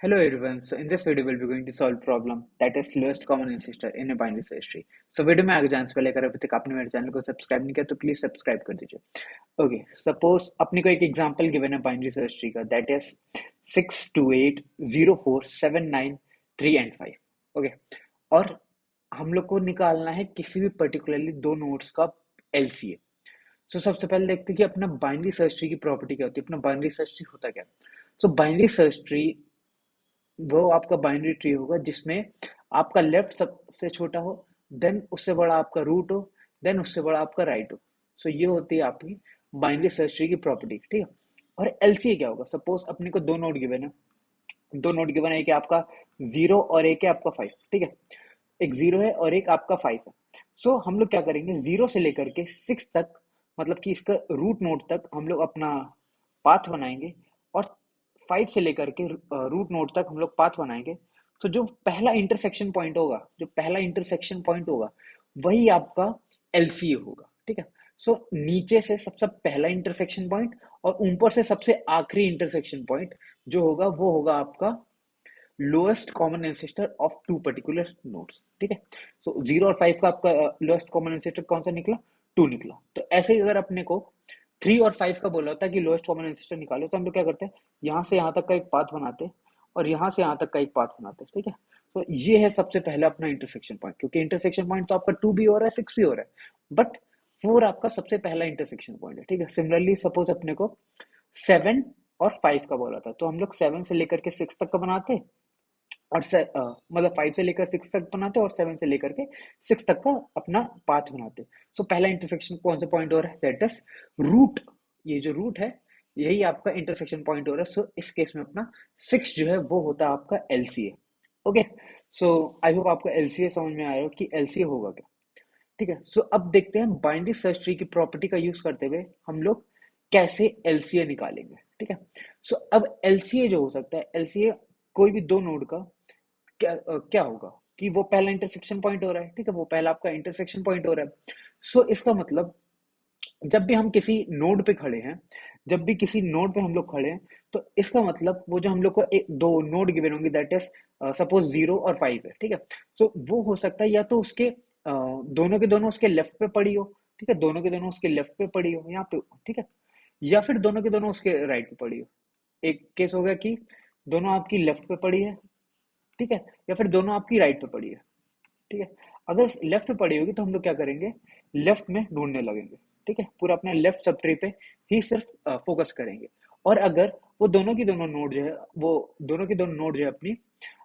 Hello everyone. So in this video we'll be going to solve problem that is lowest common ancestor in a binary search tree. So video में आगे जाने से पहले अगर अभी तक आपने मेरे चैनल को सब्सक्राइब नहीं किया तो प्लीज सब्सक्राइब कर दीजिए. ओके, सपोज अपने को एक एग्जांपल गिवन है बाइनरी सर्च ट्री का दैट इज 6280479 3 and 5. ओके, और हम लोग को निकालना है किसी भी पर्टिकुलरली दो नोड्स का एलसीए. सो सबसे पहले देखते हैं कि अपना बाइनरी सर्च ट्री की प्रॉपर्टी क्या होती है. अपना बाइनरी सर्च ट्री होता क्या. सो बाइनरी सर्च ट्री वो आपका बाइनरी ट्री होगा जिसमें आपका लेफ्ट सबसे छोटा हो, देन उससे बड़ा आपका रूट हो, देन उससे बड़ा आपका राइट हो. सो ये होती है आपकी बाइनरी सर्च ट्री की प्रॉपर्टी. ठीक है. और एलसीए क्या होगा. सपोज अपने को दो नोड गिवन है. दो नोड गिवन है, एक है आपका 0 और एक है आपका 5. ठीक है. एक 0 है और एक आपका 5 है. सो हम लोग क्या करेंगे, 0 से लेकर के 6 तक, मतलब कि इसका रूट नोड तक हम लोग अपना पाथ बनाएंगे. और 5 से लेकर के रूट नोड तक हम लोग पाथ बनाएंगे. तो जो पहला इंटरसेक्शन पॉइंट होगा, वही आपका एलसीए होगा. ठीक है. सो नीचे से सबसे पहला इंटरसेक्शन पॉइंट और ऊपर से सबसे आखिरी इंटरसेक्शन पॉइंट जो होगा वो होगा आपका lowest common ancestor of two particular nodes. ठीक है. सो 0 और 5 का आपका लोएस्ट कॉमन एंसेस्टर कौन सा निकला. 2 निकला. तो ऐसे ही अगर अपने को 3 और 5 का बोला होता है कि लोएस्ट कॉमन एंसेस्टर निकालो, तो हम लोग क्या करते हैं, यहाँ से यहाँ तक का एक पाथ बनाते हैं और यहाँ से यहाँ तक का एक पाथ बनाते हैं. ठीक है. तो ये है सबसे पहले अपना इंटरसेक्शन पॉइंट, क्योंकि इंटरसेक्शन पॉइंट तो आपका 2 भी हो रहा है, 6 भी हो रहा है, बट 4 आपका सबसे पहला इंटरसेक्शन पॉइंट है. ठीक है. सिमिलरली सपोज अपने को 7 और 5 का बोला था, तो हम लोग 7 से लेकर के 6 तक का बनाते हैं और मतलब 5 से लेकर 6 तक बनाते हैं और 7 से लेकर के 6 तक का अपना पाथ बनाते हैं. सो पहला इंटरसेक्शन कौन सा पॉइंट हो रहा है, दैट इज रूट. ये जो रूट है यही आपका इंटरसेक्शन पॉइंट हो रहा है. सो इस केस में अपना 6 जो है वो होता है आपका LCA. Okay. So I hope आपको एलसीए समझ में आया हो कि एलसीए होगा क्या. ठीक है. सो अब देखते हैं बाइनरी सर्च ट्री की प्रॉपर्टी का यूज करते हुए हम लोग कैसे एलसीए निकालेंगे. ठीक है. सो अब एलसीए जो हो सकता है, एलसीए कोई भी दो नोड का क्या होगा कि वो पहला इंटरसेक्शन पॉइंट हो रहा है. ठीक है. वो पहला आपका इंटरसेक्शन पॉइंट हो रहा है. सो इसका मतलब जब भी हम किसी नोड पे खड़े हैं, जब भी किसी नोड पे हम लोग खड़े हैं, तो इसका मतलब वो जो हम लोग को एक दो नोड गिवन होंगे दैट इज सपोज 0 और 5 है. ठीक है. सो वो हो सकता है या तो उसके दोनों के दोनों उसके लेफ्ट पे पड़ी हो. ठीक है. दोनों के दोनों उसके लेफ्ट पे पड़ी हो यहाँ पे. ठीक है. या फिर दोनों के दोनों उसके राइट पे पड़ी हो. एक केस हो गया कि दोनों आपकी लेफ्ट पे पड़ी है. ठीक है. या फिर दोनों आपकी राइट पे पड़ी है. ठीक है. अगर लेफ्ट पे पड़ी होगी तो हम लोग क्या करेंगे, लेफ्ट में ढूंढने लगेंगे. ठीक है. पूरा अपना लेफ्ट सब ट्री पे ही सिर्फ फोकस करेंगे. और अगर वो दोनों की दोनों नोड जो है, वो दोनों की दोनों नोड जो है अपनी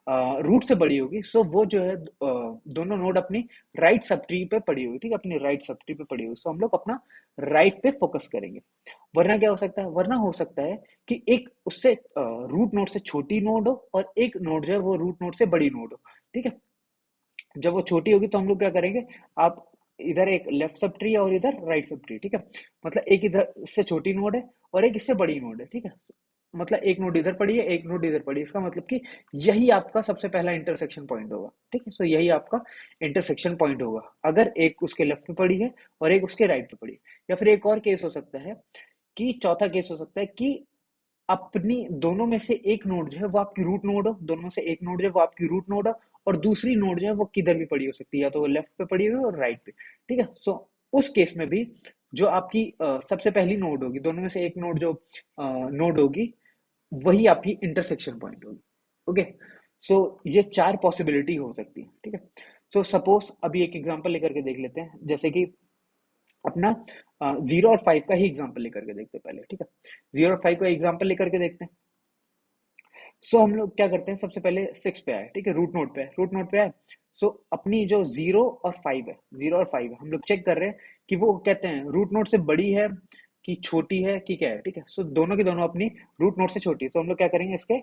रूट से बड़ी होगी, सो वो जो है दोनों नोड अपनी राइट सब ट्री पे पड़ी होगी. ठीक है. अपनी राइट सब ट्री पे पड़ी होगी, सो हम लोग अपना राइट पे फोकस करेंगे. वरना क्या हो सकता है, वरना हो सकता है कि एक उससे रूट नोड से छोटी नोड हो और एक नोड जो है वो रूट नोड से बड़ी नोड हो. ठीक है. जब वो छोटी होगी तो हम लोग क्या करेंगे, आप इधर एक लेफ्ट सब ट्री है और इधर राइट सब ट्री. ठीक है. मतलब एक इधर इससे छोटी नोड है और एक इससे बड़ी नोड है. ठीक है. मतलब एक नोड इधर पड़ी है, एक नोड इधर पड़ी है. इसका मतलब कि यही आपका सबसे पहला इंटरसेक्शन पॉइंट होगा. ठीक है. सो यही आपका इंटरसेक्शन पॉइंट होगा अगर एक उसके लेफ्ट पे पड़ी है और एक उसके राइट पे पड़ी है. या फिर एक और केस हो सकता है कि चौथा केस हो सकता है कि अपनी दोनों में से एक नोड जो है वो आपकी रूट नोड हो, दोनों में से एक नोड जो है वो आपकी रूट नोड हो, और दूसरी नोड जो है वो किधर भी पड़ी हो सकती है, या तो वो लेफ्ट पे पड़ी हुई और राइट पे. ठीक है. सो उस केस में भी जो आपकी सबसे पहली नोड होगी, दोनों में से एक नोड जो नोड होगी वही आपकी इंटरसेक्शन पॉइंट होगी. ओके. सो ये चार पॉसिबिलिटी हो सकती है. ठीक है. सो सपोज अभी एक एग्जांपल लेकर के देख लेते हैं, जैसे कि अपना 0 और 5 का ही एग्जांपल लेकर के देखते हैं पहले. ठीक है. 0 और 5 का एग्जांपल लेकर के देखते हैं. सो हम लोग क्या करते हैं, सबसे पहले 6 पे आए. ठीक है. रूट नोट पे आए. सो अपनी जो 0 और 5 है, हम लोग चेक कर रहे हैं कि वो कहते हैं रूट नोट से बड़ी है कि छोटी है कि क्या है. ठीक है. सो दोनों की दोनों अपनी रूट नोट से छोटी है, तो हम लोग क्या करेंगे, इसके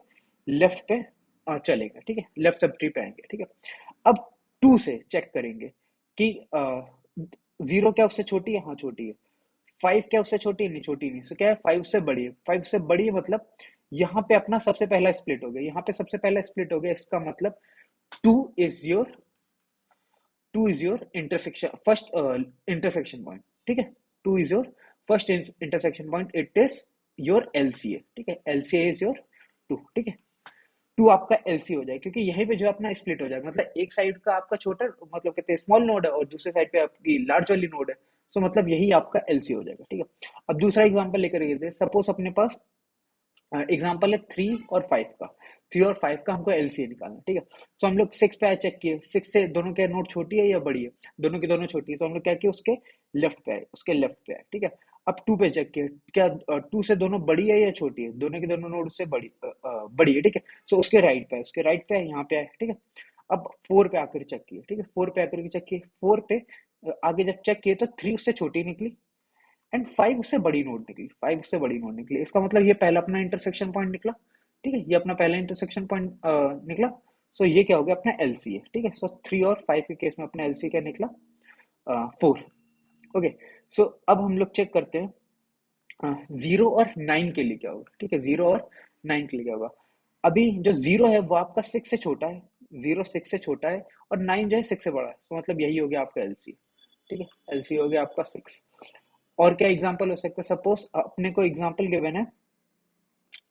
लेफ्ट पे चलेंगे. ठीक है. लेफ्ट सब ट्री पे आएंगे. ठीक है. अब 2 से चेक करेंगे कि 0 क्या उससे छोटी है, हाँ छोटी है. 5 क्या उससे छोटी है, नहीं छोटी नहीं. सो क्या है, 5 से बड़ी है. 5 से बड़ी है मतलब यहाँ पे अपना सबसे पहला स्प्लिट हो गया, यहाँ पे सबसे पहला स्प्लिट हो गया. इसका मतलब 2 is your 2 is your intersection first intersection point. ठीक है. 2 is your first intersection point. It is your LCA. ठीक है. LCA is your 2. ठीक है. टू आपका एलसी हो जाए, क्योंकि यहीं पे जो अपना स्प्लिट हो जाए, मतलब एक साइड का आपका छोटा, मतलब कहते हैं स्मॉल नोड है, और दूसरे साइड पे आपकी लार्ज वाली नोड है, तो मतलब यही आपका एलसी हो जाएगा, ठीक है। अब दूसरा एग्जांपल लेकर गए, सपोज अपने पास एग्जाम्पल है 3 और 5 का। 3 और 5 का हमको एलसीए निकालना है, ठीक है। तो हम लोग 6 पे चेक किए, 6 से दोनों के नोट छोटी है या बड़ी है, दोनों की दोनों छोटी है, तो हम लोग क्या किए, उसके लेफ्ट पे है, उसके लेफ्ट पे है, ठीक है। अब 2 पे चेक किए, क्या 2 से दोनों बड़ी है या छोटी है, दोनों की दोनों नोट उससे बड़ी है, ठीक है। सो उसके राइट पे है, उसके राइट पे है, यहाँ पे है, ठीक है। अब 4 पे आकर चेक किए, ठीक है, 4 पे आकर के चेक किए, 4 पे आगे जब चेक किए तो 3 उससे छोटी निकली, एंड 5 उससे बड़ी नोड निकली, 5 उससे बड़ी नोड निकली। इसका मतलब ये पहला अपना इंटरसेक्शन पॉइंट निकला, ठीक है, ये अपना पहला इंटरसेक्शन पॉइंट निकला। सो ये क्या हो गया, अपना एलसी है, ठीक है। सो 3 और 5 के केस में अपना एलसी क्या निकला, 4। ओके। सो अब हम लोग चेक करते हैं 0 और 9 के लिए क्या होगा, ठीक है, 0 और 9 के लिए क्या होगा। अभी जो 0 है वो आपका 6 से छोटा है, 0 6 से छोटा है, और 9 जो है 6 से बड़ा है, तो मतलब यही हो गया आपका एलसी, ठीक है। एलसी हो गया आपका 6। और क्या एग्जांपल हो सकता है, सपोज अपने को एग्जांपल गिवन है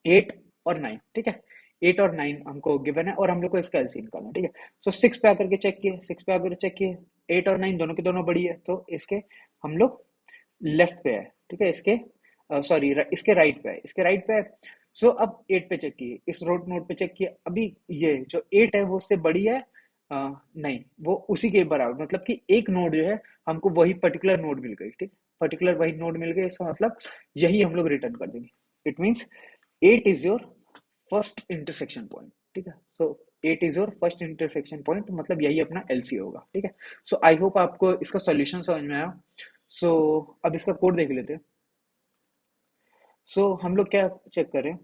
8 और 9, ठीक है। 8 और 9 हमको गिवन है, और हम लोग को इसका एलसीएम निकालना है, ठीक है। सो 6 पे आकर के चेक किए, 6 पे आकर चेक किए, 8 और 9 दोनों के दोनों बड़ी है, तो इसके हम लोग लेफ्ट पे है, ठीक है, इसके सॉरी इसके राइट पे है, इसके राइट पे है। सो अब 8 पे चेक किए, इस रोड नोड पे चेक किए, अभी ये जो 8 है वो उससे बड़ी है, नहीं वो उसी के बराबर, मतलब कि एक नोड जो है हमको वही पर्टिकुलर नोड मिल गई, ठीक, पर्टिकुलर वही नोड मिल गई, इसका मतलब यही हम लोग रिटर्न कर देंगे। It means 8 is your first intersection point, ठीक है। सो 8 is your first intersection point, मतलब यही अपना एलसी होगा, ठीक है। सो आई होप आपको इसका सॉल्यूशन समझ में आया। सो अब इसका कोड देख लेते हैं। हम लोग क्या चेक करें,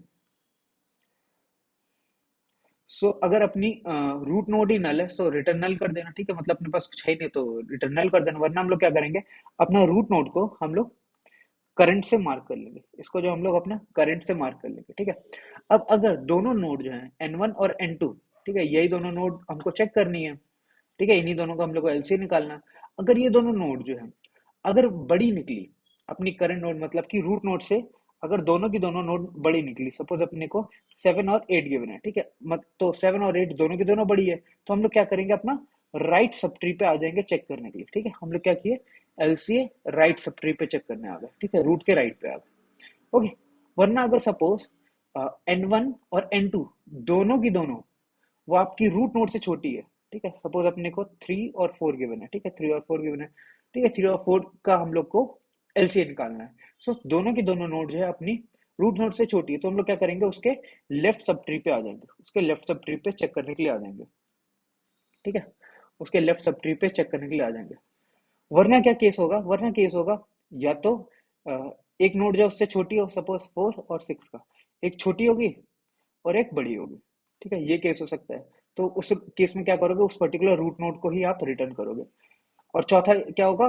अगर अपनी रूट नोड ही नल है तो रिटर्न नल कर देना, ठीक है, मतलब अपने पास कुछ है नहीं तो रिटर्न नल कर देना, वरना हम लोग क्या करेंगे, अपना रूट नोड को हम लोग करंट से मार्क कर लेंगे, इसको जो हम लोग अपना करंट से मार्क कर लेंगे, ठीक है। अब अगर दोनों नोड जो है N1 और N2, ठीक है, यही दोनों नोड हमको चेक करनी है, ठीक है, इन्हीं दोनों का हम लोग को एलसीए निकालना है। अगर ये दोनों नोड जो है अगर बड़ी निकली अपनी करंट नोड, मतलब कि रूट नोड से, अगर दोनों की दोनों नोड बड़ी निकली, सपोज अपने को 7 और 8 गिवन है, ठीक है, मत तो 7 और 8 दोनों की दोनों बड़ी है, तो हम लोग क्या करेंगे, अपना राइट सब ट्री पे आ जाएंगे चेक करने के लिए, ठीक है। हम लोग क्या किए, एलसीए राइट सब ट्री पे चेक करने आ गए, ठीक है, रूट के राइट पे आ गए, ओके। वरना अगर सपोज N1 और N2 दोनों की दोनों वो आपकी रूट नोड से छोटी है, ठीक है, सपोज अपने को 3 और 4 गिवन है, ठीक है, 3 और 4 गिवन है, ठीक है, 3 और 4 का हम लोग को एलसीए निकालना है। दोनों की दोनों नोड जो है अपनी रूट नोड से छोटी है, तो हम लोग क्या करेंगे, उसके लेफ्ट सब ट्री पे आ जाएंगे, उसके लेफ्ट सब ट्री पे चेक करने के लिए आ जाएंगे, ठीक है, उसके लेफ्ट सब ट्री पे चेक करने के लिए आ जाएंगे। वरना क्या केस होगा, या तो एक नोड जो उससे छोटी हो, सपोज 4 और 6 का, एक छोटी होगी और एक बड़ी होगी, ठीक है, ये केस हो सकता है। तो उस केस में क्या करोगे, उस पर्टिकुलर रूट नोड को ही आप रिटर्न करोगे। और चौथा क्या होगा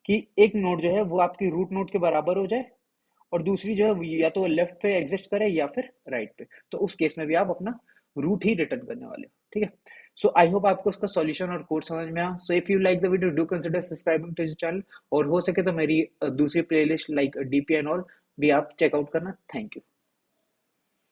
कि एक नोड जो है वो आपकी रूट नोड के बराबर हो जाए, और दूसरी जो है या तो लेफ्ट पे एग्जिस्ट करे या फिर राइट पे, तो उस केस में भी आप अपना रूट ही रिटर्न करने वाले हो, ठीक है। आई होप आपको उसका सॉल्यूशन और कोड समझ में आया। If you like the video do consider subscribing to the channel, और हो सके तो मेरी दूसरी playlist like DP and all भी आप चेकआउट करना। Thank you.